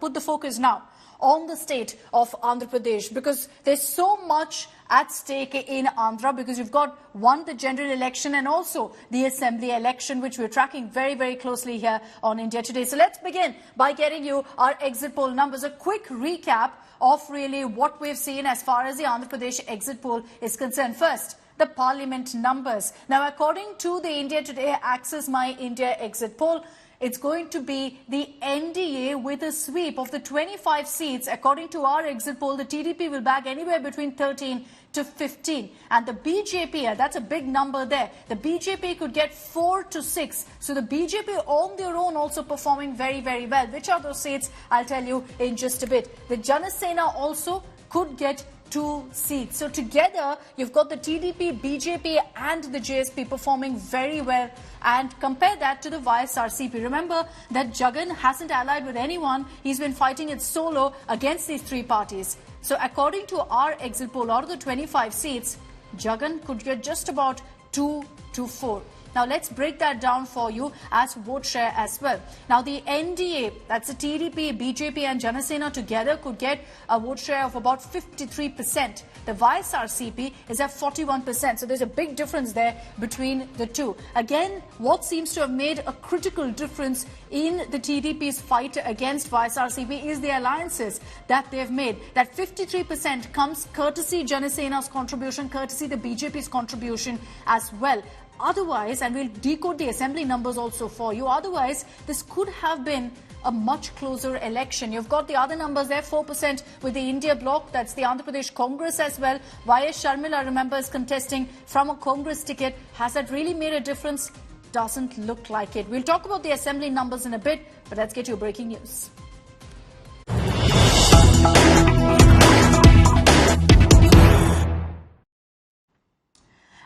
put the focus now on the state of Andhra Pradesh, because there's so much at stake in Andhra, because you've got the general election and also the assembly election, which we're tracking very, very closely here on India Today. So let's begin by getting you our exit poll numbers. A quick recap of really what we've seen as far as the Andhra Pradesh exit poll is concerned. First, the parliament numbers. Now, according to the India Today Access My India exit poll, it's going to be the NDA with a sweep of the 25 seats. According to our exit poll, the TDP will bag anywhere between 13 to 15. And the BJP, that's a big number there. The BJP could get 4 to 6. So the BJP on their own also performing very, very well. Which are those seats? I'll tell you in just a bit. The Janasena also could get 2 seats. So together, you've got the TDP, BJP and the JSP performing very well. And compare that to the YSRCP. Remember that Jagan hasn't allied with anyone. He's been fighting it solo against these 3 parties. So according to our exit poll, out of the 25 seats, Jagan could get just about 2 to 4. Now, let's break that down for you as vote share as well. Now, the NDA, that's the TDP, BJP and Janasena together could get a vote share of about 53%. The YSRCP is at 41%. So there's a big difference there between the two. Again, what seems to have made a critical difference in the TDP's fight against YSRCP is the alliances that they've made. That 53% comes courtesy Janasena's contribution, courtesy the BJP's contribution as well. Otherwise, and we'll decode the assembly numbers also for you, otherwise this could have been a much closer election. You've got the other numbers there, 4% with the India bloc, that's the Andhra Pradesh Congress as well. Y.S. Sharmila, remember, is contesting from a Congress ticket. Has that really made a difference? Doesn't look like it. We'll talk about the assembly numbers in a bit, but let's get you breaking news.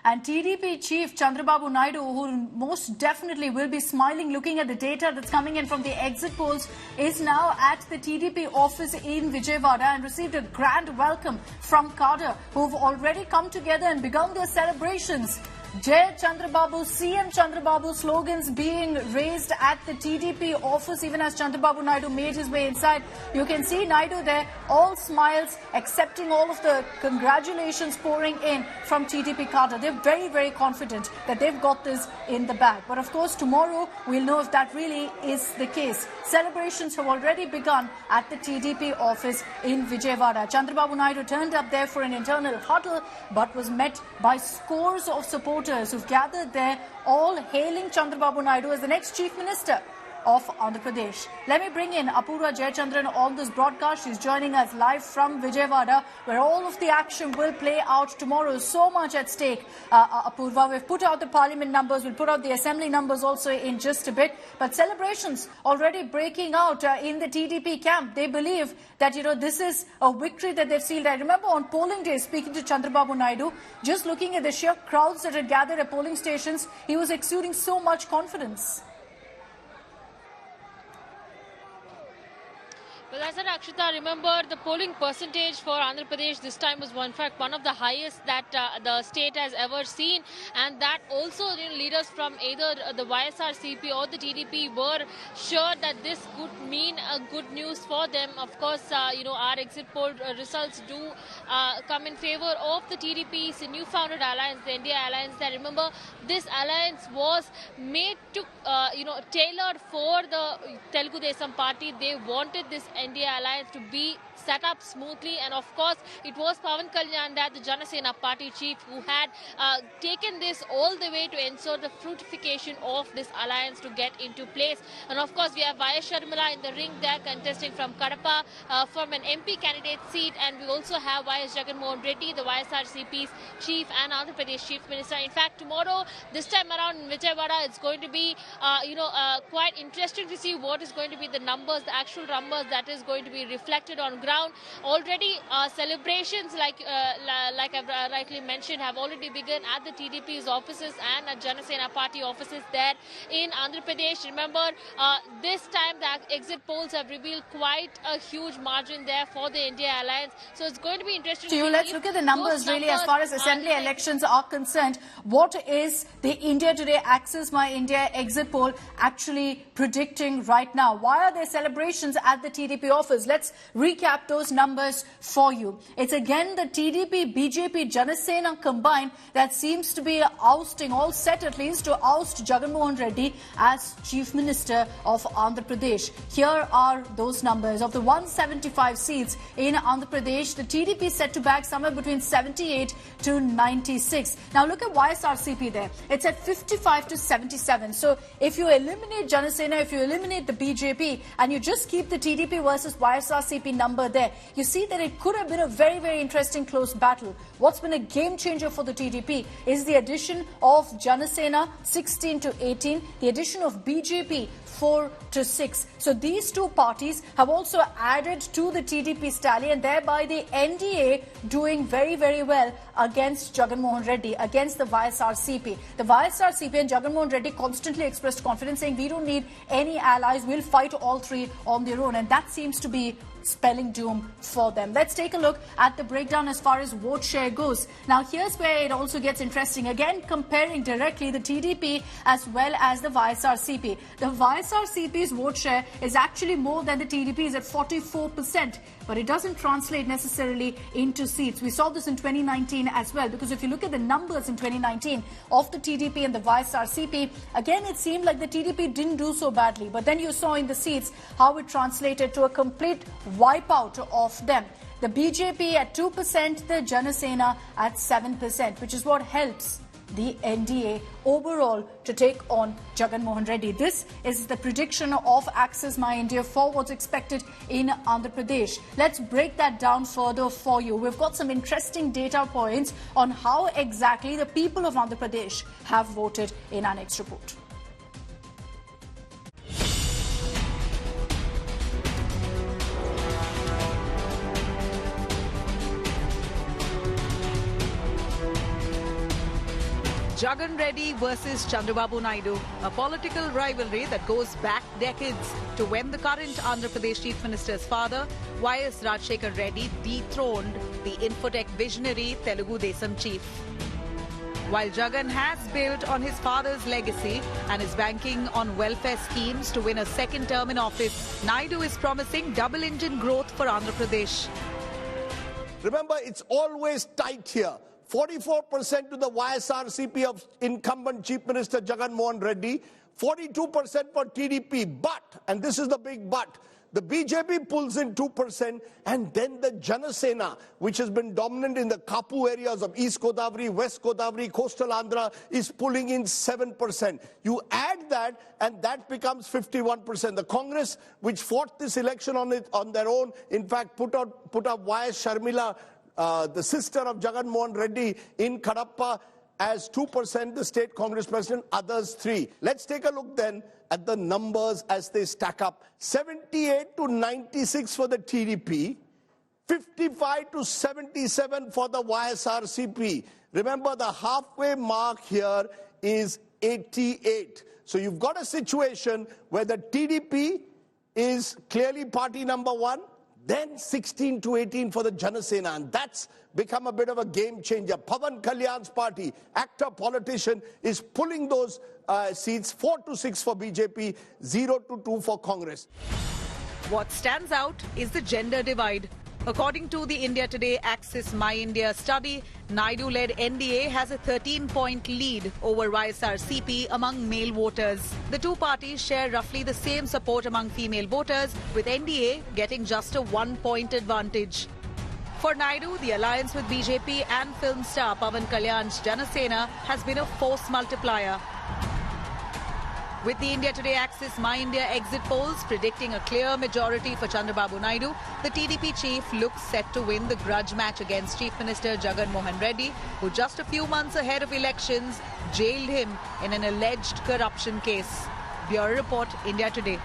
And TDP chief Chandrababu Naidu, who most definitely will be smiling looking at the data that's coming in from the exit polls, is now at the TDP office in Vijayawada and received a grand welcome from cadre, who've already come together and begun their celebrations. Jai Chandrababu, CM Chandrababu slogans being raised at the TDP office even as Chandrababu Naidu made his way inside. You can see Naidu there, all smiles, accepting all of the congratulations pouring in from TDP cadre. They're very, very confident that they've got this in the bag. But of course, tomorrow we'll know if that really is the case. Celebrations have already begun at the TDP office in Vijayawada. Chandrababu Naidu turned up there for an internal huddle but was met by scores of supporters who've gathered there, all hailing Chandrababu Naidu as the next Chief Minister of Andhra Pradesh. Let me bring in Apurva Jayachandran on this broadcast. She's joining us live from Vijayawada, where all of the action will play out tomorrow. So much at stake, Apurva. We've put out the parliament numbers. We'll put out the assembly numbers also in just a bit. But celebrations already breaking out in the TDP camp. They believe that, this is a victory that they've sealed. I remember on polling day speaking to Chandrababu Naidu, just looking at the sheer crowds that had gathered at polling stations, he was exuding so much confidence. Well, as I said, Akshita, remember the polling percentage for Andhra Pradesh this time was in fact one of the highest that the state has ever seen, and that also leaders from either the YSRCP or the TDP were sure that this could mean good news for them. Of course, our exit poll results do come in favor of the TDP's new-founded alliance, the India Alliance. That remember, this alliance was made to, tailored for the Telugu Desam party. They wanted this NDA alliance to be set up smoothly, and of course it was Pawan Kalyan, that the Janasena party chief, who had taken this all the way to ensure the fruitification of this alliance to get into place. And of course we have Y.S. Sharmila in the ring there, contesting from Kadapa from an MP candidate seat, and we also have Y.S. Jagan Mohan Reddy, the YSRCP's chief and Andhra Pradesh chief minister. In fact, tomorrow, this time around in Vijayawada, it's going to be quite interesting to see what is going to be the numbers, the actual numbers that is going to be reflected on ground. Already celebrations, like I've rightly mentioned, have already begun at the TDP's offices and at Janasena party offices there in Andhra Pradesh. Remember, this time the exit polls have revealed quite a huge margin there for the India Alliance. So it's going to be interesting to see. Let's look at the numbers really as far as assembly elections are concerned. What is the India Today Access My India exit poll actually predicting right now? Why are there celebrations at the TDP BJP offers. Let's recap those numbers for you. It's again the TDP, BJP, Janasena combined that seems to be ousting, all set at least to oust Jagan Mohan Reddy as Chief Minister of Andhra Pradesh. Here are those numbers. Of the 175 seats in Andhra Pradesh, the TDP set to bag somewhere between 78 to 96. Now look at YSRCP there. It's at 55 to 77. So if you eliminate Janasena, if you eliminate the BJP and you just keep the TDP versus YSRCP number there, you see that it could have been a very, very interesting close battle. What's been a game changer for the TDP is the addition of Janasena 16 to 18, the addition of BJP 4 to 6. So these two parties have also added to the TDP tally, and thereby the NDA doing very, very well against Jagan Mohan Reddy, against the YSRCP. The YSRCP and Jagan Mohan Reddy constantly expressed confidence, saying we don't need any allies, we'll fight all three on their own, and that seems to be spelling doom for them. Let's take a look at the breakdown as far as vote share goes. Now here's where it also gets interesting. Again, comparing directly the TDP as well as the YSRCP. The YSRCP's vote share is actually more than the TDP's at 44%, but it doesn't translate necessarily into seats. We saw this in 2019 as well, because if you look at the numbers in 2019 of the TDP and the YSRCP, again it seemed like the TDP didn't do so badly, but then you saw in the seats how it translated to a complete wipeout of them. The BJP at 2%, the Janasena at 7%, which is what helps the NDA overall to take on Jagan Mohan Reddy. This is the prediction of Access My India for what's expected in Andhra Pradesh. Let's break that down further for you. We've got some interesting data points on how exactly the people of Andhra Pradesh have voted in our next report. Jagan Reddy versus Chandrababu Naidu, a political rivalry that goes back decades to when the current Andhra Pradesh Chief Minister's father, Y.S. Rajshekhar Reddy, dethroned the Infotech visionary Telugu Desam chief. While Jagan has built on his father's legacy and is banking on welfare schemes to win a second term in office, Naidu is promising double-engine growth for Andhra Pradesh. Remember, it's always tight here. 44% to the YSRCP of incumbent Chief Minister Jagan Mohan Reddy, 42% for TDP. But, and this is the big but, the BJP pulls in 2%, and then the Janasena, which has been dominant in the Kapu areas of East Godavari, West Godavari, Coastal Andhra, is pulling in 7%. You add that, and that becomes 51%. The Congress, which fought this election on their own, in fact, put up YS Sharmila, the sister of Jagan Mohan Reddy, in Kadapa as 2%, the state Congress president, others 3%. Let's take a look then at the numbers as they stack up. 78 to 96 for the TDP, 55 to 77 for the YSRCP. Remember, the halfway mark here is 88. So you've got a situation where the TDP is clearly party number 1, then 16 to 18 for the Janasena, and that's become a bit of a game changer. Pawan Kalyan's party, actor, politician, is pulling those seats, 4 to 6 for BJP, 0 to 2 for Congress. What stands out is the gender divide. According to the India Today Access My India study, Naidu-led NDA has a 13-point lead over YSRCP among male voters. The two parties share roughly the same support among female voters, with NDA getting just a 1-point advantage. For Naidu, the alliance with BJP and film star Pawan Kalyan's Janasena has been a force multiplier. With the India Today Access My India exit polls predicting a clear majority for Chandrababu Naidu, the TDP chief looks set to win the grudge match against Chief Minister Jagan Mohan Reddy, who just a few months ahead of elections jailed him in an alleged corruption case. Bureau Report, India Today.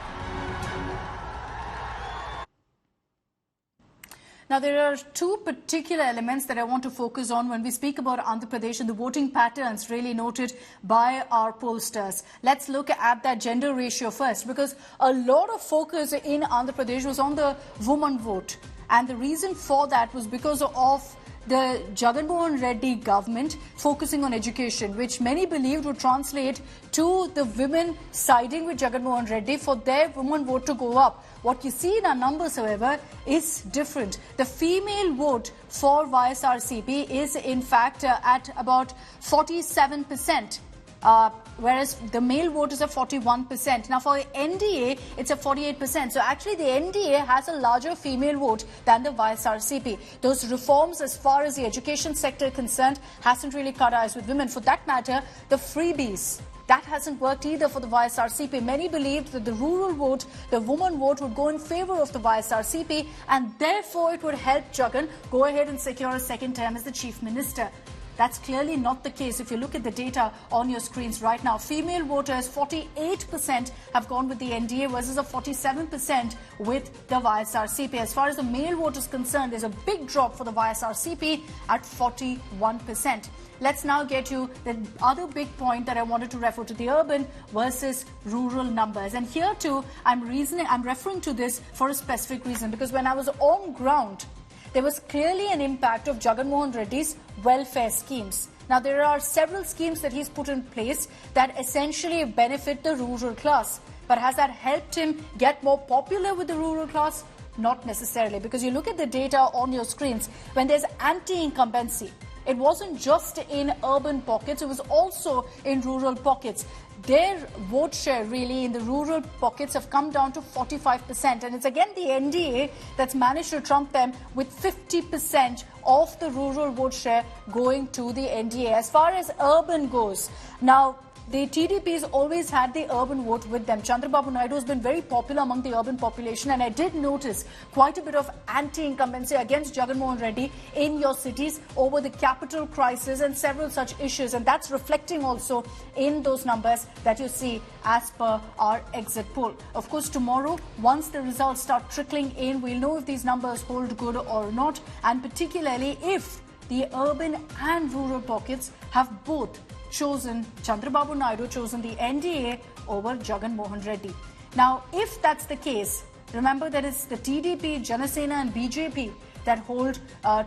Now, there are two particular elements that I want to focus on when we speak about Andhra Pradesh and the voting patterns really noted by our pollsters. Let's look at that gender ratio first, because a lot of focus in Andhra Pradesh was on the woman vote. And the reason for that was because of the Jagan Mohan Reddy government focusing on education, which many believed would translate to the women siding with Jagan Mohan Reddy for their woman vote to go up. What you see in our numbers, however, is different. The female vote for YSRCP is in fact at about 47%. Whereas the male vote is at 41%. Now for NDA, it's at 48%. So actually the NDA has a larger female vote than the YSRCP. Those reforms as far as the education sector is concerned hasn't really cut eyes with women. For that matter, the freebies, that hasn't worked either for the YSRCP. Many believed that the rural vote, the woman vote would go in favour of the YSRCP, and therefore it would help Jagan go ahead and secure a second term as the Chief Minister. That's clearly not the case. If you look at the data on your screens right now, female voters, 48% have gone with the NDA versus a 47% with the YSRCP. As far as the male vote is concerned, there's a big drop for the YSRCP at 41%. Let's now get you the other big point that I wanted to refer to, the urban versus rural numbers. And here too, I'm referring to this for a specific reason, because when I was on ground, there was clearly an impact of Jagan Mohan Reddy's welfare schemes. Now, there are several schemes that he's put in place that essentially benefit the rural class. But has that helped him get more popular with the rural class? Not necessarily, because you look at the data on your screens, when there's anti-incumbency, it wasn't just in urban pockets, it was also in rural pockets. Their vote share really in the rural pockets have come down to 45%. And it's again the NDA that's managed to trump them with 50% of the rural vote share going to the NDA. As far as urban goes, now, the TDP has always had the urban vote with them. Chandrababu Naidu has been very popular among the urban population, and I did notice quite a bit of anti-incumbency against Jagan Mohan Reddy in your cities over the capital crisis and several such issues, and that's reflecting also in those numbers that you see as per our exit poll. Of course, tomorrow, once the results start trickling in, we'll know if these numbers hold good or not, and particularly if the urban and rural pockets have both chosen, Chandrababu Naidu chosen the NDA over Jagan Mohan Reddy. Now, if that's the case, remember that it's the TDP, Janasena and BJP that hold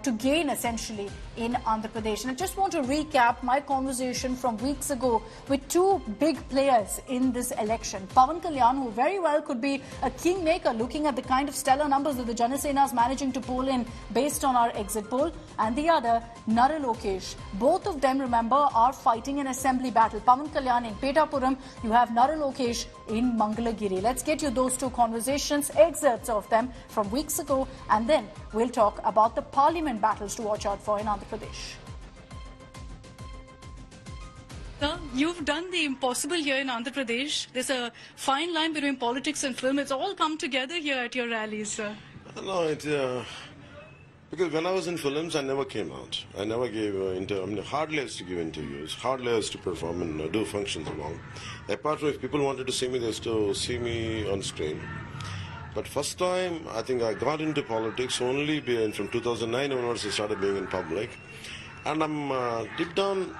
to gain essentially in Andhra Pradesh. And I just want to recap my conversation from weeks ago with two big players in this election. Pawan Kalyan, who very well could be a kingmaker looking at the kind of stellar numbers that the Janasena is managing to pull in based on our exit poll, and the other, Nara Lokesh. Both of them, remember, are fighting an assembly battle. Pawan Kalyan in Petapuram, you have Nara Lokesh in Mangalagiri. Let's get you those two conversations, excerpts of them from weeks ago, and then we'll talk about the parliament battles to watch out for in Andhra Pradesh. Sir, you've done the impossible here in Andhra Pradesh. There's a fine line between politics and film. It's all come together here at your rallies, sir. No, because when I was in films, I never came out. I never gave hardly used to give interviews, hardly used to perform and do functions along. Apart from if people wanted to see me, they used to see me on screen. But first time, I think I got into politics only from 2009 onwards. I started being in public. And I'm deep down,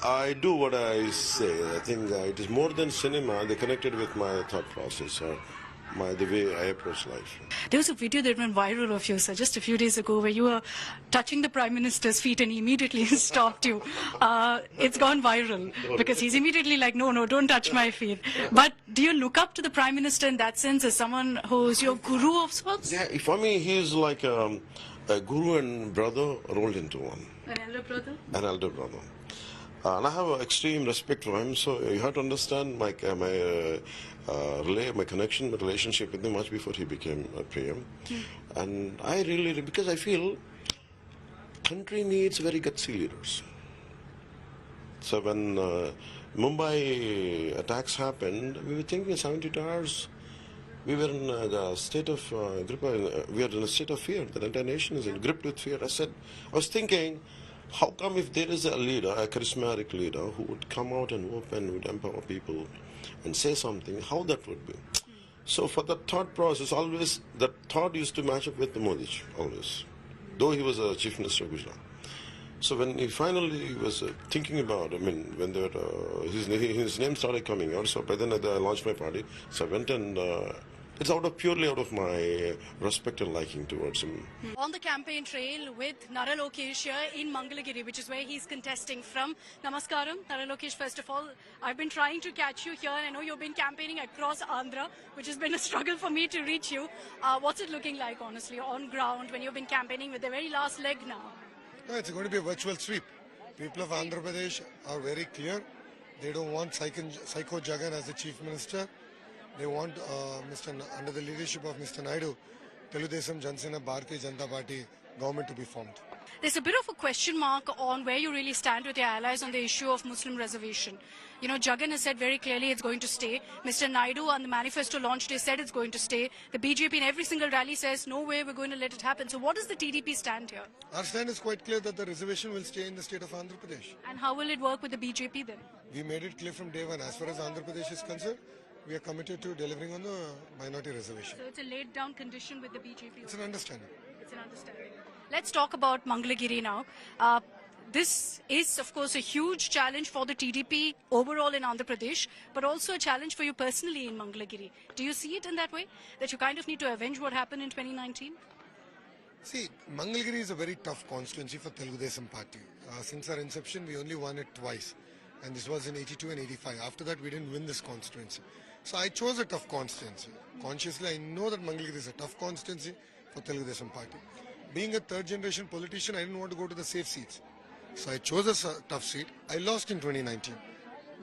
I do what I say. I think it is more than cinema. They connected with my thought process or the way I approach life. There was a video that went viral of you, sir, just a few days ago, where you were touching the Prime Minister's feet and he immediately stopped you. It's gone viral because he's immediately like, no, don't touch my feet. But do you look up to the Prime Minister in that sense as someone who's your guru of sorts? Yeah, for me, he's like a guru and brother rolled into one. An elder brother? An elder brother. And I have extreme respect for him, so you have to understand my connection, my relationship with him much before he became a PM. And I really, because I feel country needs very gutsy leaders. So when Mumbai attacks happened, we were thinking 72 hours. We were in a state of we are in a state of fear. The entire nation is gripped with fear. I was thinking, how come if there is a leader, a charismatic leader, who would come out and open, would empower people and say something, how that would be? So for the thought process, always, that thought used to match up with the Modi, always. Though he was a Chief Minister of Gujarat. So when he finally was thinking about, when his name started coming out, so by then I launched my party. So I went and It's purely out of my respect and liking towards him. On the campaign trail with Nara Lokesh here in Mangalagiri, which is where he's contesting from. Namaskaram, Nara Lokesh, first of all, I've been trying to catch you here, and I know you've been campaigning across Andhra, which has been a struggle for me to reach you. What's it looking like, honestly, on ground when you've been campaigning with the very last leg now? No, it's going to be a virtual sweep. People of Andhra Pradesh are very clear. They don't want Psycho Jagan as the Chief Minister. They want, under the leadership of Mr. Naidu, Telugudesam Jansena Bharatiya Janata Party government to be formed. There's a bit of a question mark on where you really stand with your allies on the issue of Muslim reservation. You know, Jagan has said very clearly it's going to stay. Mr. Naidu on the manifesto launch day said it's going to stay. The BJP in every single rally says, no way, we're going to let it happen. So what does the TDP stand here? Our stand is quite clear that the reservation will stay in the state of Andhra Pradesh. And how will it work with the BJP then? We made it clear from day one. As far as Andhra Pradesh is concerned, we are committed to delivering on the minority reservation. So it's a laid down condition with the BJP? It's an understanding. It's an understanding. Let's talk about Mangalagiri now. This is, of course, a huge challenge for the TDP overall in Andhra Pradesh, but also a challenge for you personally in Mangalagiri. Do you see it in that way, that you kind of need to avenge what happened in 2019? See, Mangalagiri is a very tough constituency for Telugudesam Party. Since our inception, we only won it twice. And this was in 82 and 85. After that, we didn't win this constituency. So I chose a tough constituency. Consciously, I know that Mangalagiri is a tough constituency for Telugudesam Party. Being a third-generation politician, I didn't want to go to the safe seats. So I chose a tough seat. I lost in 2019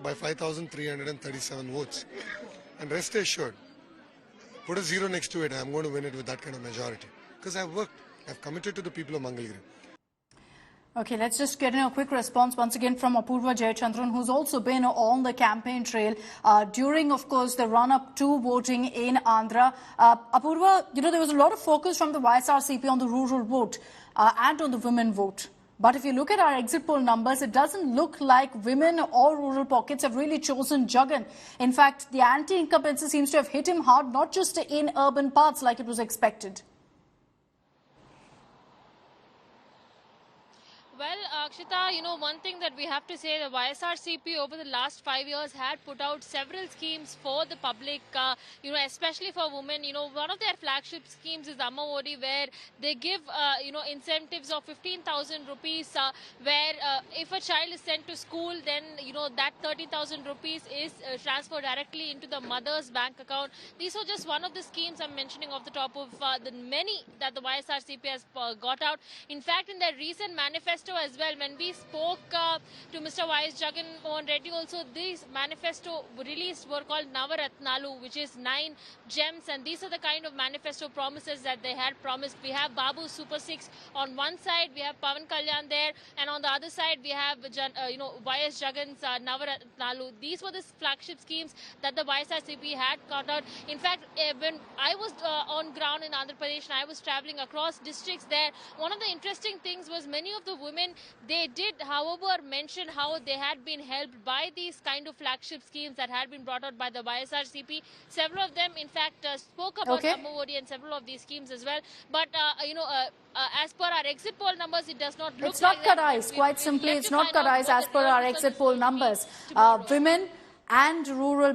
by 5,337 votes. And rest assured, put a zero next to it, I'm going to win it with that kind of majority. Because I've worked, I've committed to the people of Mangalagiri. Okay, let's just get in a quick response once again from Apurva Jayachandran, who's also been on the campaign trail during, of course, the run-up to voting in Andhra. Apurva, you know, there was a lot of focus from the YSRCP on the rural vote and on the women vote. But if you look at our exit poll numbers, it doesn't look like women or rural pockets have really chosen Jagan. In fact, the anti-incumbency seems to have hit him hard, not just in urban parts like it was expected. Well, Akshita, you know, one thing that we have to say, the YSRCP over the last 5 years had put out several schemes for the public, you know, especially for women. You know, one of their flagship schemes is Amma Odi, where they give, you know, incentives of 15,000 rupees, where if a child is sent to school, then, you know, that 30,000 rupees is transferred directly into the mother's bank account. These are just one of the schemes I'm mentioning off the top of the many that the YSRCP has got out. In fact, in their recent manifesto as well, when we spoke to Mr. Y.S. Jagan Mohan Reddy also, these manifesto released were called Navaratnalu, which is 9 gems, and these are the kind of manifesto promises that they had promised. We have Babu Super 6 on one side, we have Pawan Kalyan there, and on the other side we have you know, Y.S. Jagan's Navaratnalu. These were the flagship schemes that the YSRCP had got out. In fact, when I was on ground in Andhra Pradesh and I was traveling across districts there, one of the interesting things was many of the women, they did, however, mention how they had been helped by these kind of flagship schemes that had been brought out by the YSRCP. Several of them, in fact, spoke about Amma Odi and several of these schemes as well. But, you know, as per our exit poll numbers, it does not look it's like that. It's not cut eyes, quite simply. It's not cut eyes as per our exit poll numbers. Women and rural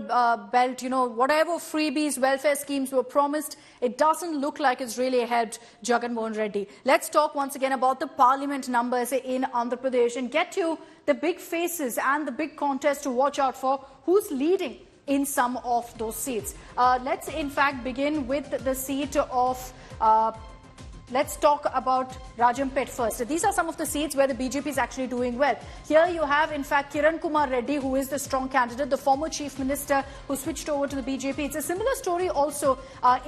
belt, you know, whatever freebies, welfare schemes were promised, it doesn't look like it's really helped Jagan Mohan Reddy. Let's talk once again about the parliament numbers in Andhra Pradesh and get to the big faces and the big contest to watch out for. Who's leading in some of those seats? Let's in fact begin with the seat of let's talk about Rajampet first. These are some of the seats where the BJP is actually doing well. Here you have, in fact, Kiran Kumar Reddy, who is the strong candidate, the former chief minister who switched over to the BJP. It's a similar story also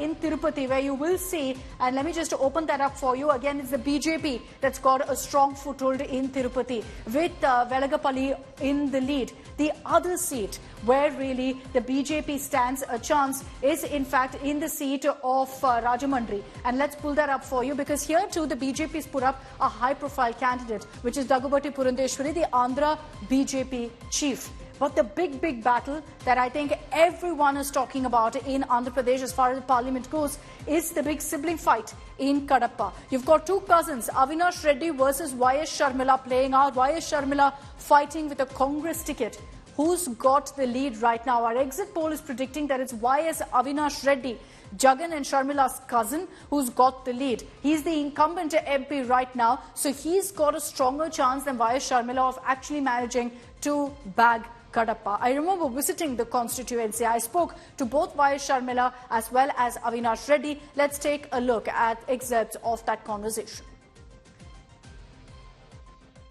in Tirupati, where you will see, and let me just open that up for you. Again, it's the BJP that's got a strong foothold in Tirupati, with Velagapalli in the lead. The other seat where really the BJP stands a chance is, in fact, in the seat of Rajamundry. And let's pull that up for you, because here too the BJP has put up a high-profile candidate, which is Daggubati Purandeshwari, the Andhra BJP chief. But the big battle that I think everyone is talking about in Andhra Pradesh as far as parliament goes is the big sibling fight in Kadapa. You've got two cousins, Avinash Reddy versus Y.S. Sharmila playing out. Y.S. Sharmila fighting with a Congress ticket. Who's got the lead right now? Our exit poll is predicting that it's Y.S. Avinash Reddy Jagan and Sharmila's cousin, who's got the lead. He's the incumbent MP right now, so he's got a stronger chance than Y.S. Sharmila of actually managing to bag Kadapa. I remember visiting the constituency. I spoke to both Y.S. Sharmila as well as Avinash Reddy. Let's take a look at excerpts of that conversation.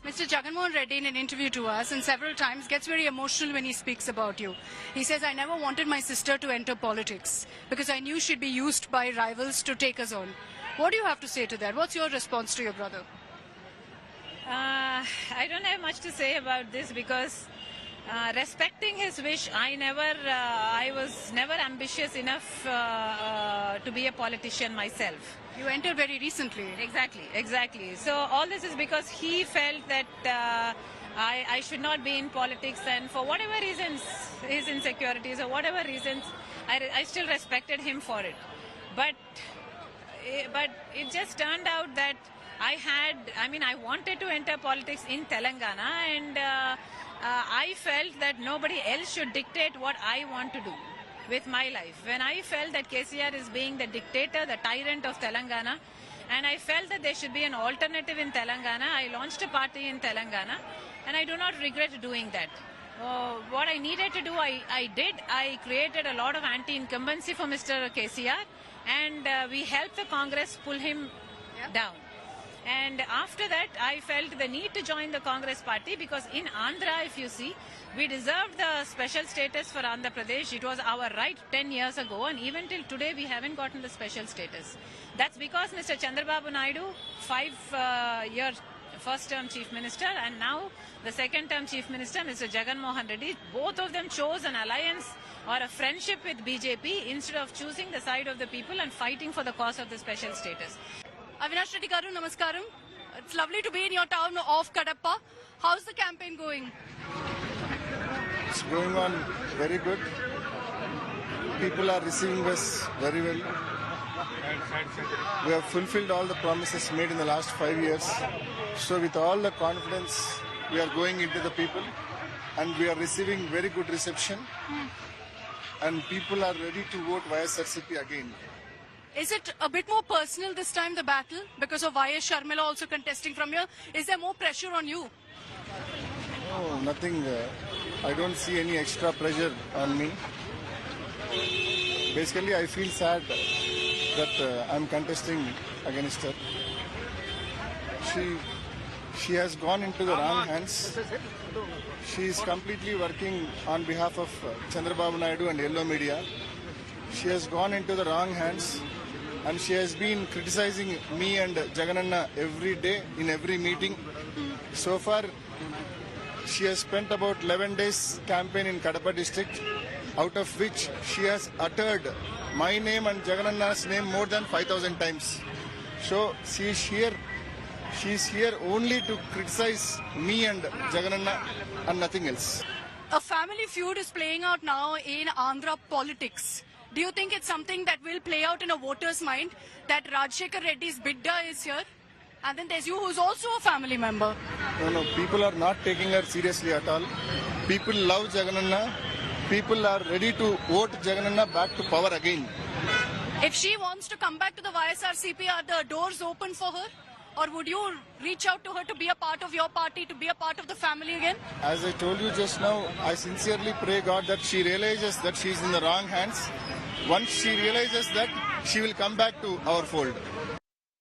Mr. Jagan Mohan Reddy, in an interview to us, and several times gets very emotional when he speaks about you. He says, I never wanted my sister to enter politics because I knew she'd be used by rivals to take us on. What do you have to say to that? What's your response to your brother? I don't have much to say about this because respecting his wish, I was never ambitious enough to be a politician myself. You entered very recently. Exactly. So all this is because he felt that I should not be in politics, and for whatever reasons, his insecurities or whatever reasons, I still respected him for it. But it just turned out that I wanted to enter politics in Telangana, and I felt that nobody else should dictate what I want to do with my life. When I felt that KCR is being the dictator, the tyrant of Telangana, and I felt that there should be an alternative in Telangana, I launched a party in Telangana, and I do not regret doing that. What I needed to do, I did. I created a lot of anti-incumbency for Mr. KCR, and we helped the Congress pull him down. And after that, I felt the need to join the Congress party because in Andhra, if you see, we deserved the special status for Andhra Pradesh. It was our right 10 years ago, and even till today, we haven't gotten the special status. That's because Mr. Chandrababu Naidu, 5-year first-term Chief Minister, and now the second-term Chief Minister, Mr. Jagan Mohan Reddy, both of them chose an alliance or a friendship with BJP instead of choosing the side of the people and fighting for the cause of the special status. Avinash Reddy Garu, namaskaram. It's lovely to be in your town of Kadapa. How's the campaign going? It's going on very good. People are receiving us very well. We have fulfilled all the promises made in the last 5 years. So with all the confidence, we are going into the people and we are receiving very good reception. And people are ready to vote YSRCP again. Is it a bit more personal this time, the battle, because of Y.S. Sharmila also contesting from here? Is there more pressure on you? No, nothing. I don't see any extra pressure on me. Basically, I feel sad that I'm contesting against her. She has gone into the wrong hands. She is completely working on behalf of Chandrababu Naidu and Yellow Media. She has gone into the wrong hands. And she has been criticizing me and Jagananna every day in every meeting. So far, she has spent about 11 days campaign in Kadapa district, out of which she has uttered my name and Jagananna's name more than 5,000 times. So she is here only to criticize me and Jagananna and nothing else. A family feud is playing out now in Andhra politics. Do you think it's something that will play out in a voter's mind, that Rajshekhar Reddy's bidda is here? And then there's you, who's also a family member. No, people are not taking her seriously at all. People love Jagananna. People are ready to vote Jagananna back to power again. If she wants to come back to the YSRCP, are the doors open for her? Or would you reach out to her to be a part of your party, to be a part of the family again? As I told you just now, I sincerely pray God that she realizes that she is in the wrong hands. Once she realizes that, she will come back to our fold.